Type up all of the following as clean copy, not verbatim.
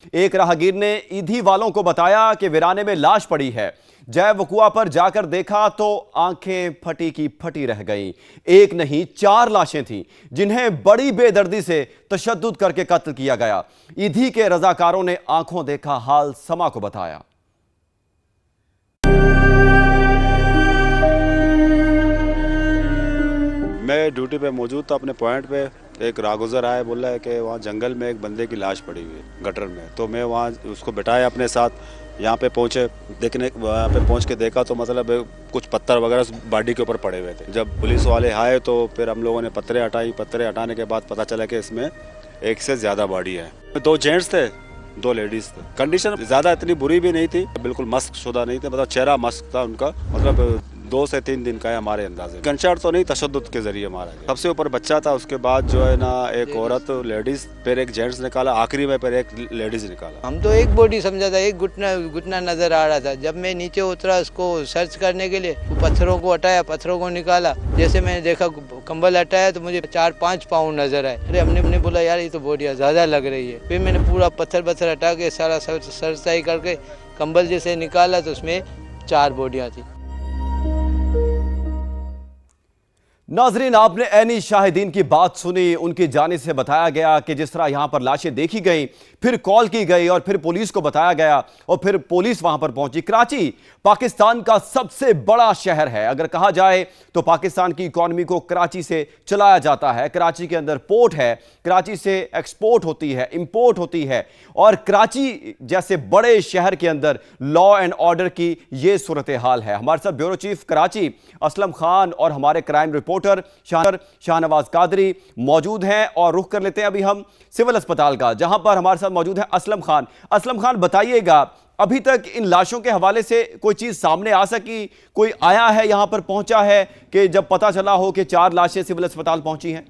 एक राहगीर ने ईदी वालों को बताया कि वीराने में लाश पड़ी है। जय वकुआ पर जाकर देखा तो आंखें फटी की फटी रह गईं। एक नहीं 4 लाशें थीं जिन्हें बड़ी बेदर्दी से तशद्दुद करके कत्ल किया गया। ईदी के रजाकारों ने आंखों देखा हाल समा को बताया। मैं ड्यूटी पे मौजूद था अपने पॉइंट पे। एक राहगुजर आया, बोल रहा है कि वहाँ जंगल में एक बंदे की लाश पड़ी हुई है गटर में। तो मैं वहाँ उसको बिठाया अपने साथ, यहाँ पे पहुँचे। देखने वहाँ पे पहुँच के देखा तो मतलब कुछ पत्थर वगैरह उस बॉडी के ऊपर पड़े हुए थे। जब पुलिस वाले आए तो फिर हम लोगों ने पत्थरें हटाई। पत्थरें हटाने के बाद पता चला कि इसमें एक से ज़्यादा बॉडी है। 2 जेंट्स थे, 2 लेडीज थे। कंडीशन ज़्यादा इतनी बुरी भी नहीं थी, बिल्कुल मस्क शुदा नहीं थे, मतलब चेहरा मस्क था उनका। मतलब 2 से 3 दिन का है हमारे अंदाजे। गनशॉट तो नहीं, तशद्दुद के जरिए मारा गया। सबसे ऊपर बच्चा था, उसके बाद जो है ना एक औरत लेडीज, फिर एक जेंट्स निकाला, आखिरी में फिर एक लेडीज निकाला। हम तो एक बॉडी समझा था, एक घुटना नजर आ रहा था। जब मैं नीचे उतरा उसको सर्च करने के लिए, पत्थरों को हटाया, पत्थरों को निकाला। जैसे मैंने देखा कंबल हटाया तो मुझे 4-5 पाउंड नजर आए। अरे हमने बोला यार ये तो बॉडी ज्यादा लग रही है। फिर मैंने पूरा पत्थर हटा के सारा सरसाई करके कंबल जैसे निकाला तो उसमें 4 बॉडियां थी। नाजरीन, आपने ऐनी शाहिदीन की बात सुनी। उनकी जानिब से बताया गया कि जिस तरह यहां पर लाशें देखी गई, फिर कॉल की गई और फिर पुलिस को बताया गया और फिर पुलिस वहां पर पहुंची। कराची पाकिस्तान का सबसे बड़ा शहर है। अगर कहा जाए तो पाकिस्तान की इकॉनमी को कराची से चलाया जाता है। कराची के अंदर पोर्ट है, कराची से एक्सपोर्ट होती है, इंपोर्ट होती है। और कराची जैसे बड़े शहर के अंदर लॉ एंड ऑर्डर की यह सूरत हाल है। हमारे साथ ब्यूरो चीफ कराची असलम खान और हमारे क्राइम रिपोर्टर शाहनवाज कादरी मौजूद हैं। और रुख कर लेते हैं अभी हम सिविल अस्पताल का, जहां पर हमारे साथ मौजूद है असलम खान। असलम खान, बताइएगा, अभी तक इन लाशों के हवाले से कोई चीज सामने आ सकी? कोई आया है, यहां पर पहुंचा है कि जब पता चला हो कि 4 लाशें सिविल अस्पताल पहुंची हैं?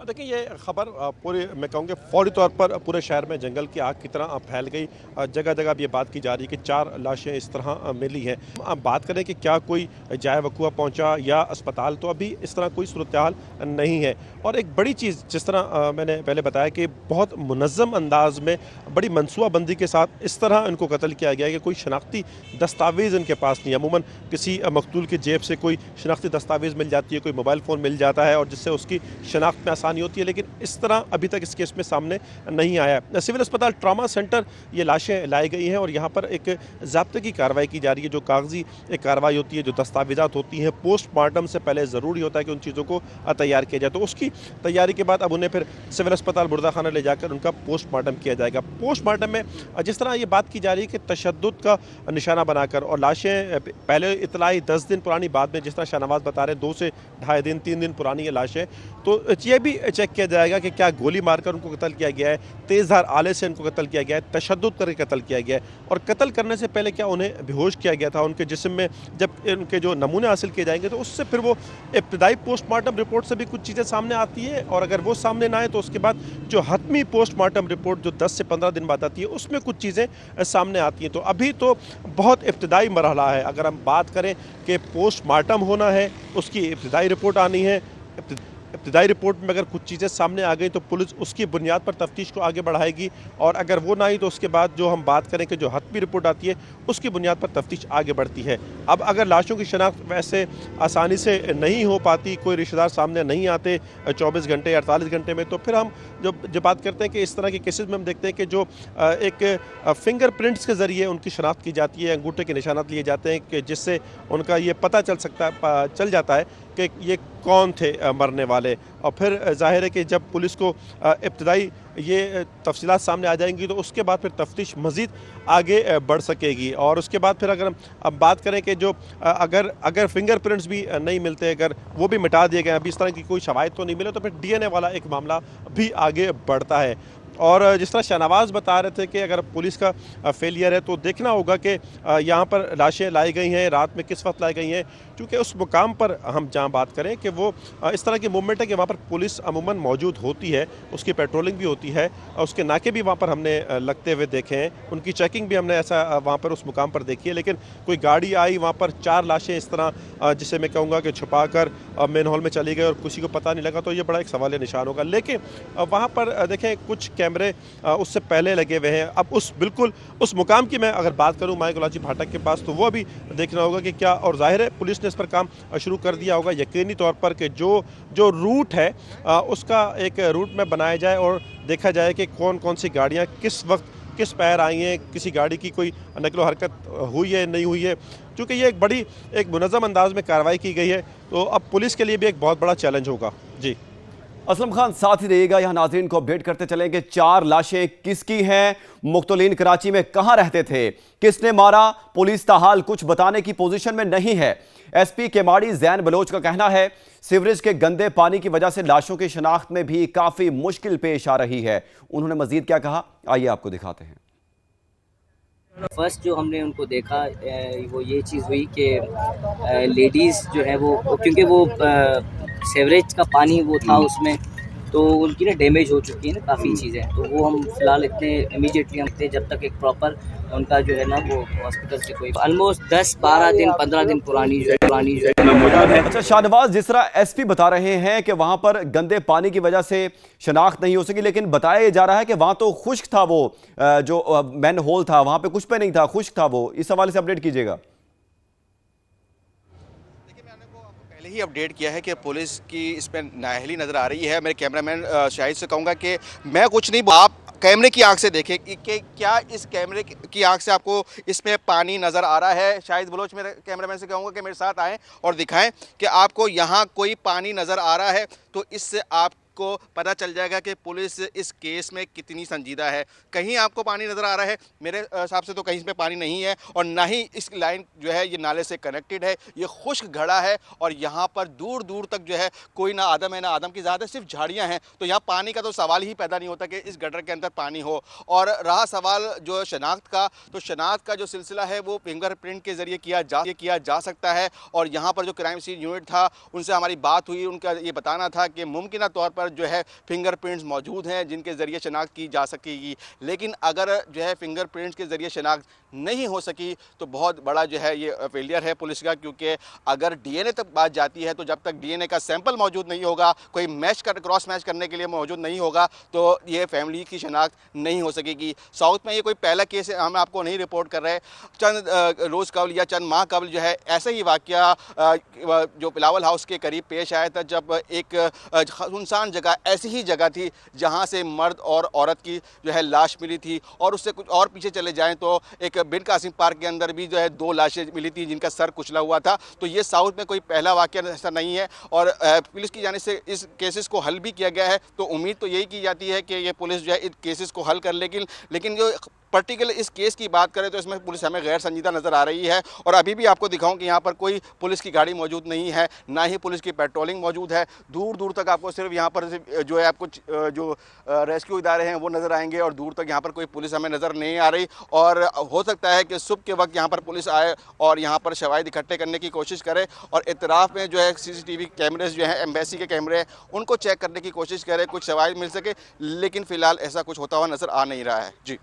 देखिए, ये खबर पूरे मैं कहूँगा फौरी तौर पर पूरे शहर में जंगल की आग की तरह फैल गई। जगह जगह अब ये बात की जा रही है कि 4 लाशें इस तरह मिली हैं। अब बात करें कि क्या कोई जाए वकुआ पहुंचा या अस्पताल, तो अभी इस तरह कोई सूरत हाल नहीं है। और एक बड़ी चीज़, जिस तरह मैंने पहले बताया कि बहुत मुनज़्ज़म अंदाज में बड़ी मनसूबाबंदी के साथ इस तरह इनको कत्ल किया गया है कि कोई शनाख्ती दस्तावेज़ इनके पास नहीं है। अमूमन किसी मकतूल की जेब से कोई शनाख्ती दस्तावेज़ मिल जाती है, कोई मोबाइल फ़ोन मिल जाता है और जिससे उसकी शनाख्त में आसानी होती है, लेकिन इस तरह अभी तक इस केस में सामने नहीं आया। सिविल अस्पताल ट्रॉमा सेंटर ये लाशें लाई गई हैं और यहाँ पर एक ज़ाब्ते की कार्रवाई की जा रही है। जो कागजी एक कार्रवाई होती है, जो दस्तावेज़ात होती हैं, पोस्टमार्टम से पहले ज़रूरी होता है कि उन चीज़ों को तैयार किया जाए। तो उसकी तैयारी के बाद अब उन्हें फिर सिविल अस्पताल बुर्दाखाना ले जाकर उनका पोस्टमार्टम किया जाएगा। पोस्टमार्टम में जिस तरह ये बात की जा रही है कि तशद्दुद का निशाना बनाकर, और लाशें पहले इतलाई 10 दिन पुरानी, बाद में जिस तरह शाहनवाज बता रहे 2 से ढाई दिन 3 दिन पुरानी ये लाशें, तो ये भी चेक किया जाएगा कि क्या गोली मारकर उनको कत्ल किया गया है, तेज़धार आले से इनको कत्ल किया गया है, तशद्दुद करके कत्ल किया गया है, और कत्ल करने से पहले क्या उन्हें बेहोश किया गया था। उनके जिस्म में जब उनके जो नमूने हासिल किए जाएंगे तो उससे फिर वो इब्तिदाई पोस्टमार्टम रिपोर्ट से भी कुछ चीज़ें सामने आती है, और अगर वो सामने ना आए तो उसके बाद जो हतमी पोस्टमार्टम रिपोर्ट जो 10 से 15 दिन बाद आती है उसमें कुछ चीज़ें सामने आती हैं। तो अभी तो बहुत इब्तिदाई मरहला है। अगर हम बात करें कि पोस्टमार्टम होना है, उसकी इब्तिदाई रिपोर्ट आनी है, इब्तिदाई रिपोर्ट में अगर कुछ चीज़ें सामने आ गई तो पुलिस उसकी बुनियाद पर तफ्तीश को आगे बढ़ाएगी, और अगर वो ना आई तो उसके बाद जो हम बात करें कि जो हतमी रिपोर्ट आती है उसकी बुनियाद पर तफ्तीश आगे बढ़ती है। अब अगर लाशों की शनाख्त वैसे आसानी से नहीं हो पाती, कोई रिश्तेदार सामने नहीं आते 24 घंटे 48 घंटे में, तो फिर हम जो बात करते हैं कि इस तरह के केसेस में हम देखते हैं कि जो एक फिंगरप्रिंट्स के ज़रिए उनकी शनाख्त की जाती है, अंगूठे के निशानात लिए जाते हैं कि जिससे उनका ये पता चल जाता है कि ये कौन थे मरने वाले। और फिर जाहिर है कि जब पुलिस को इब्तिदाई ये तफसीलात सामने आ जाएंगी तो उसके बाद फिर तफ्तीश मज़ीद आगे बढ़ सकेगी। और उसके बाद फिर अगर हम अब बात करें कि जो अगर फिंगरप्रिंट्स भी नहीं मिलते, अगर वो भी मिटा दिए गए, अभी इस तरह की कोई शवाहिद तो नहीं मिले, तो फिर डीएनए वाला एक मामला भी आगे बढ़ता है। और जिस तरह शाहनवाज बता रहे थे कि अगर पुलिस का फेलियर है तो देखना होगा कि यहाँ पर लाशें लाई गई हैं, रात में किस वक्त लाई गई हैं, क्योंकि उस मुकाम पर हम जहाँ बात करें कि वो इस तरह की मूवमेंट है कि वहाँ पर पुलिस अमूमन मौजूद होती है, उसकी पेट्रोलिंग भी होती है, और उसके नाके भी वहाँ पर हमने लगते हुए देखे हैं, उनकी चेकिंग भी हमने ऐसा वहाँ पर उस मुकाम पर देखी है। लेकिन कोई गाड़ी आई वहाँ पर 4 लाशें इस तरह जिसे मैं कहूँगा कि छुपा कर मेन हॉल में चली गई और किसी को पता नहीं लगा, तो ये बड़ा एक सवाल निशान होगा। लेकिन वहाँ पर देखें कुछ कैमरे उससे पहले लगे हुए हैं। अब बिल्कुल उस मुकाम की मैं अगर बात करूं माइकलॉजी फाटक के पास, तो वो अभी देखना होगा कि क्या, और जाहिर है पुलिस ने इस पर काम शुरू कर दिया होगा यकीनी तौर पर कि जो रूट है उसका एक रूट में बनाया जाए और देखा जाए कि कौन कौन सी गाड़ियाँ किस वक्त किस पैर आई हैं, किसी गाड़ी की कोई नकलो हरकत हुई है नहीं हुई है। चूँकि ये एक मुनज़्ज़म अंदाज में कार्रवाई की गई है, तो अब पुलिस के लिए भी एक बहुत बड़ा चैलेंज होगा। जी असलम खान साथ ही रहिएगा, यहाँ नाज़रीन को अपडेट करते चलेंगे। 4 लाशें किसकी हैं, मुख्तलिन कराची में कहां रहते थे, किसने मारा, पुलिस ताहाल कुछ बताने की पोजीशन में नहीं है। एसपी केमाड़ी जैन बलोच का कहना है सीवरेज के गंदे पानी की वजह से लाशों की शनाख्त में भी काफी मुश्किल पेश आ रही है। उन्होंने मजीद क्या कहा, आइए आपको दिखाते हैं। फर्स्ट जो हमने उनको देखा वो ये चीज़ हुई कि लेडीज़ जो है वो, क्योंकि वो सेवरेज का पानी वो था उसमें, तो उनकी ना डैमेज हो चुकी है ना काफ़ी चीज़ें। तो वो हम फिलहाल इतने इमीडिएटली हम थे जब तक एक प्रॉपर उनका जो है ना वो हॉस्पिटल से कोई ऑलमोस्ट 10-12 दिन 15 दिन पुरानी जो है। अच्छा शाहनवाज, जिस तरह एसपी बता रहे हैं कि वहां पर गंदे पानी की वजह से शनाख्त नहीं हो सकी, लेकिन बताया जा रहा है कि वहां तो खुश्क था, वो जो मैन होल था वहां पे कुछ पे नहीं था, खुश्क था वो। इस हवाले से अपडेट कीजिएगा। पहले ही अपडेट किया है कि पुलिस की इसमें नाअहली नज़र आ रही है। मेरे कैमरामैन शाहिद से कहूँगा कि मैं कुछ नहीं, आप कैमरे की आंख से देखें कि क्या इस कैमरे की आंख से आपको इसमें पानी नज़र आ रहा है। शाहिद बलोच मेरे कैमरामैन से कहूँगा कि मेरे साथ आएँ और दिखाएं कि आपको यहाँ कोई पानी नज़र आ रहा है, तो इससे आपको पता चल जाएगा कि पुलिस इस केस में कितनी संजीदा है। कहीं आपको पानी नज़र आ रहा है? मेरे हिसाब से तो कहीं पे पानी नहीं है, और ना ही इस लाइन जो है ये नाले से कनेक्टेड है। ये खुश्क घड़ा है और यहाँ पर दूर दूर तक जो है कोई ना आदम है ना आदम की ज़ात है, सिर्फ झाड़ियाँ हैं। तो यहाँ पानी का तो सवाल ही पैदा नहीं होता कि इस गटर के अंदर पानी हो। और रहा सवाल जो शनाख्त का, तो शनाख्त का जो सिलसिला है वो फिंगरप्रिंट के ज़रिए किया जा सकता है। और यहाँ पर जो क्राइम सीन यूनिट था उनसे हमारी बात हुई, उनका ये बताना था कि मुमकिन तौर पर जो है फिंगरप्रिंट्स मौजूद हैं जिनके ज़रिए शनाख्त की जा सकेगी। लेकिन अगर जो है फिंगरप्रिंट्स के ज़रिए शनाख्त नहीं हो सकी तो बहुत बड़ा जो है ये फेलियर है पुलिस का, क्योंकि अगर डीएनए तक बात जाती है तो जब तक डीएनए का सैंपल मौजूद नहीं होगा, कोई क्रॉस मैच करने के लिए मौजूद नहीं होगा, तो ये फैमिली की शनाख्त नहीं हो सकेगी। साउथ में ये कोई पहला केस हम आपको नहीं रिपोर्ट कर रहे। चंद रोज़ कबल या चंद माह कबल जो है ऐसे ही वाक़या जो बिलावल हाउस के करीब पेश आया था, जब एक सुनसान जगह, ऐसी ही जगह थी जहाँ से मर्द और औरत की जो है लाश मिली थी। और उससे कुछ और पीछे चले जाएँ तो एक बिन कासिम पार्क के अंदर भी जो है 2 लाशें मिली थी जिनका सर कुचला हुआ था। तो ये साउथ में कोई पहला वाक़या ऐसा नहीं है, और पुलिस की जानिब से इस केसेस को हल भी किया गया है। तो उम्मीद तो यही की जाती है कि ये पुलिस जो है इस केसेस को हल कर लेगी। लेकिन जो पर्टिकुलर इस केस की बात करें तो इसमें पुलिस हमें गैर संजीदा नज़र आ रही है। और अभी भी आपको दिखाऊं कि यहाँ पर कोई पुलिस की गाड़ी मौजूद नहीं है, ना ही पुलिस की पेट्रोलिंग मौजूद है। दूर दूर तक आपको सिर्फ यहाँ पर जो है आपको जो रेस्क्यू इदारे हैं वो नज़र आएंगे, और दूर तक यहाँ पर कोई पुलिस हमें नज़र नहीं आ रही। और हो सकता है कि सुबह के वक्त यहाँ पर पुलिस आए और यहाँ पर शवाहिद इकट्ठे करने की कोशिश करे, और इतराफ़ में जो है CCTV कैमरेज जो है एम्बेसी के कैमरे उनको चेक करने की कोशिश करे, कुछ शवाहिद मिल सके। लेकिन फ़िलहाल ऐसा कुछ होता हुआ नज़र आ नहीं रहा है। जी।